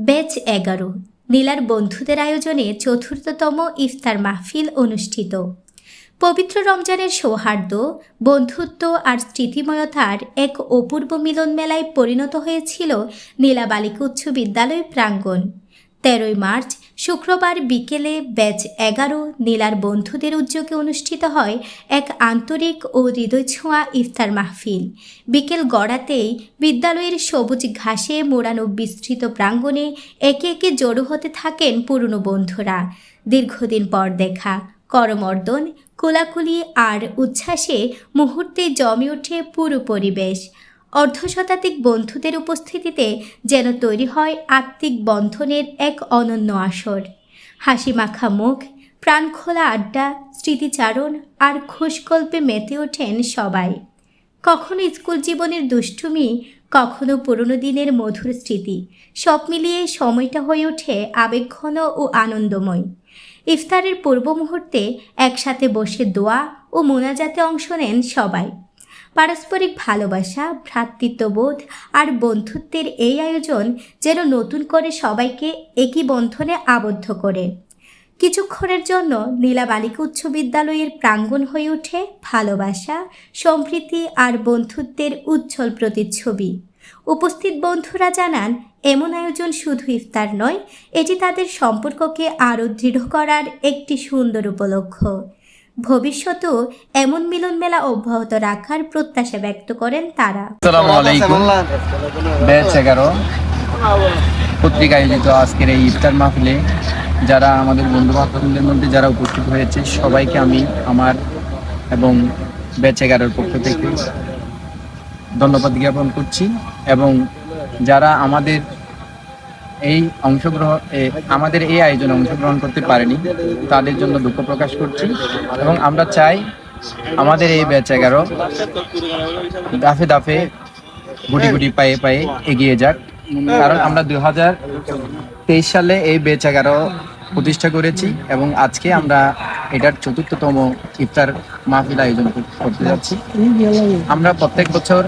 Batch 11 নীলার বন্ধুদের আয়োজনে চতুর্থতম ইফতার মাহফিল অনুষ্ঠিত। পবিত্র রমজানের সৌহার্দ্য, বন্ধুত্ব আর স্মৃতিময়তার এক অপূর্ব মিলন মেলায় পরিণত হয়েছিল নীলা বালিকা উচ্চ বিদ্যালয় প্রাঙ্গণ। 13 মার্চ শুক্রবার বিকেলে ব্যাচ 11 নীলার বন্ধুদের উদ্যোগে অনুষ্ঠিত হয় এক আন্তরিক ও হৃদয়ছোঁয়া ইফতার মাহফিল। বিকেল গড়াতেই বিদ্যালয়ের সবুজ ঘাসে মোড়ানো বিস্তৃত প্রাঙ্গণে একে একে জড়ো হতে থাকেন পুরনো বন্ধুরা। দীর্ঘদিন পর দেখা, করমর্দন, কোলাকুলি আর উচ্ছ্বাসে মুহূর্তে জমে ওঠে পুরো পরিবেশ। অর্ধশতাধিক বন্ধুদের উপস্থিতিতে যেন তৈরি হয় আত্মিক বন্ধনের এক অনন্য আসর। হাসি মাখা মুখ, প্রাণখোলা আড্ডা, স্মৃতিচারণ আর খুশগল্পে মেতে ওঠেন সবাই। কখনো স্কুল জীবনের দুষ্টুমি, কখনো পুরনো দিনের মধুর স্মৃতি, সব মিলিয়ে সময়টা হয়ে ওঠে আবেগঘন ও আনন্দময়। ইফতারের পূর্ব মুহূর্তে একসাথে বসে দোয়া ও মোনাজাতে অংশ নেন সবাই। পারস্পরিক ভালোবাসা, ভ্রাতৃত্ববোধ আর বন্ধুত্বের এই আয়োজন যেন নতুন করে সবাইকে একই বন্ধনে আবদ্ধ করে। কিছুক্ষণের জন্য নীলা বালিকা উচ্চ বিদ্যালয়ের প্রাঙ্গণ হয়ে ওঠে ভালোবাসা, সম্প্রীতি আর বন্ধুত্বের উজ্জ্বল প্রতিচ্ছবি। উপস্থিত বন্ধুরা জানান, এমন আয়োজন শুধু ইফতার নয়, এটি তাদের সম্পর্ককে আরও দৃঢ় করার একটি সুন্দর উপলক্ষ। ভবিষ্যতেও এমন মিলন মেলা অব্যাহত রাখার প্রত্যাশা ব্যক্ত করেন তারা। আসসালামু আলাইকুম। ব্যাচ 11 কর্তৃক আয়োজিত আজকের এই ইফতার মাহফিলে যারা আমাদের বন্ধু বান্ধবদের মধ্যে যারা উপস্থিত হয়েছে সবাইকে আমি আমার এবং ব্যাচ 11 পক্ষ থেকে ধন্যবাদ জ্ঞাপন করছি, এবং যারা আমাদের এই আয়োজনে অংশগ্রহণ করতে পারেনি তাদের জন্য দুঃখ প্রকাশ করছি, এবং আমরা চাই আমাদের এই ব্যাচ 11 দাফে দাফে গুটি গুটি পায়ে পায়ে এগিয়ে যাক। কারণ আমরা 2023 সালে এই ব্যাচ 11 প্রতিষ্ঠা করেছি এবং আজকে আমরা এটার ৪র্থতম ইফতার মাহফিল আয়োজন করতে যাচ্ছি। আমরা প্রত্যেক বছর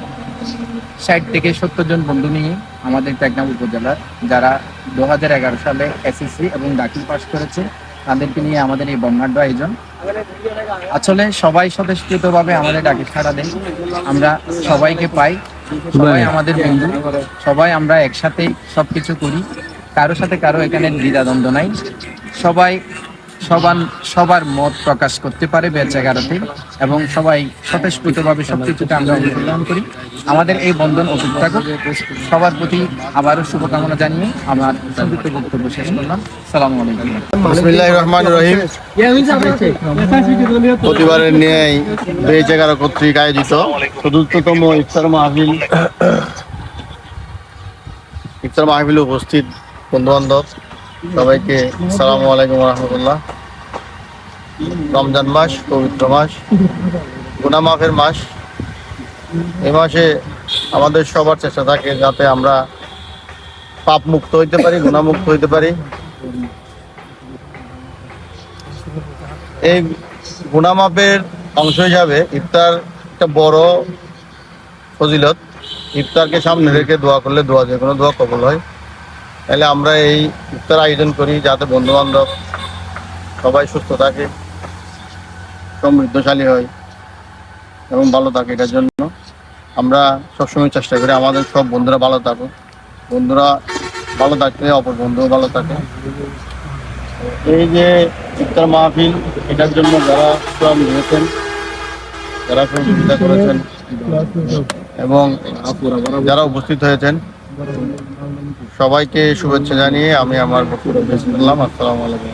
60 থেকে 70 জন বন্ধু নিয়ে আমাদের টেকনাফ উপজেলার যারা 2011 সালে এসএসসি এবং দাখিল পাস করেছে তাদেরকে নিয়ে আমাদের এই বর্ণাঢ্য আয়োজন। আসলে সবাই স্বতঃস্ফূর্তভাবে আমাদের ডাকে সাড়া দেয়, আমরা সবাইকে পাই, সবাই আমাদের বন্ধু, সবাই আমরা একসাথে সবকিছু করি, কারো সাথে কারো এখানে দ্বিধাদ্বন্দ্ব নাই, সবাই সবার মত প্রকাশ করতে পারে ব্যাচ 11-তে, এবং সবাই স্বতঃস্ফূর্তভাবে সবকিছুতে আমরা অংশগ্রহণ করি। আমাদের এই বন্ধন অটুট থাকুক। সবার প্রতি আবারও শুভকামনা জানিয়ে আমার সংক্ষিপ্ত বক্তব্য শেষ করলাম। আসসালামু আলাইকুম। বিসমিল্লাহির রহমানির রহিম। প্রতিবারের ন্যায় ব্যাচ 11 কর্তৃক আয়োজিত ৪র্থতম ইফতার মাহফিলে উপস্থিত বন্ধু বান্ধব সবাইকে আসসালামু আলাইকুম রহমতুল্লাহ। রমজান মাস, পবিত্র মাস, গুনাহ মাফের মাস। এই মাসে আমাদের সবার চেষ্টা থাকে যাতে আমরা পাপ মুক্ত হইতে পারি, গুনাহ মুক্ত হইতে পারি। এই গুনাহ মাফের অংশ হিসাবে ইফতার একটা বড় ফজিলত। ইফতারকে সামনে রেখে দোয়া করলে যে কোনো দোয়া কবুল হয়। তাহলে আমরা এই ইফতার আয়োজন করি যাতে বন্ধু বান্ধব সবাই সুস্থ থাকে, সমৃদ্ধশালী হয় এবং ভালো থাকে। এটার জন্য আমরা সবসময় চেষ্টা করি আমাদের সব বন্ধুরা ভালো থাকুক। বন্ধুরা ভালো থাকলে অপর বন্ধুও ভালো থাকে। এই যে ইফতার মাহফিল, এটার জন্য যারা শ্রম দিয়েছেন, যারা সহযোগিতা করেছেন এবং যারা উপস্থিত হয়েছেন সবাইকে শুভেচ্ছা জানিয়ে আমি আমার বক্তব্য শেষ করলাম। আসসালামু আলাইকুম।